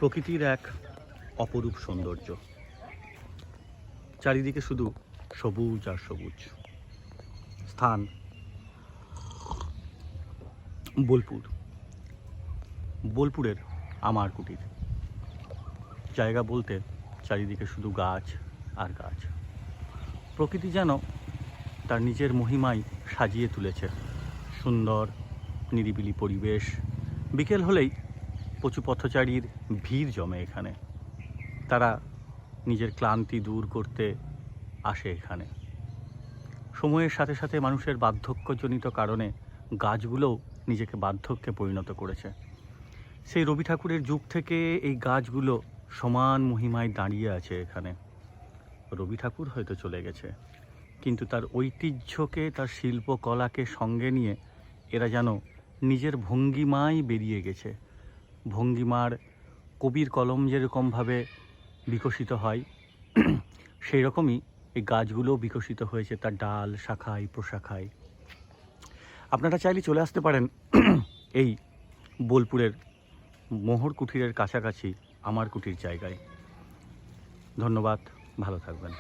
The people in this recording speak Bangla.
প্রকৃতির এক অপরূপ সৌন্দর্য। চারিদিকে শুধু সবুজ আর সবুজ। স্থান বোলপুর, বোলপুরের আমার কুটির। জায়গা বলতে চারিদিকে শুধু গাছ আর গাছ। প্রকৃতি যেন তার নিজের মহিমায় সাজিয়ে তুলেছে সুন্দর নিরিবিলি পরিবেশ। বিকেল হলেই পশু পথচারীর ভিড় জমে এখানে। তারা নিজের ক্লান্তি দূর করতে আসে এখানে। সময়ের সাথে সাথে মানুষের বার্ধক্যজনিত কারণে গাছগুলোও নিজেকে বার্ধক্যে পরিণত করেছে। সেই রবি ঠাকুরের যুগ থেকে এই গাছগুলো সমান মহিমায় দাঁড়িয়ে আছে এখানে। রবি ঠাকুর হয়তো চলে গেছে, কিন্তু তার ঐতিহ্যকে, তার শিল্পকলাকে সঙ্গে নিয়ে এরা যেন নিজের ভঙ্গিমায় বেরিয়ে গেছে। ভঙ্গিমার কবির কলম যেরকমভাবে বিকশিত হয় সেই রকমই এই গাছগুলো বিকশিত হয়েছে তার ডাল, শাখায়, প্রশাখায়। আপনারা চাইলে চলে আসতে পারেন এই বোলপুরের মোহর কুঠিরের কাছাকাছি আমার কুটির জায়গায়। ধন্যবাদ, ভালো থাকবেন।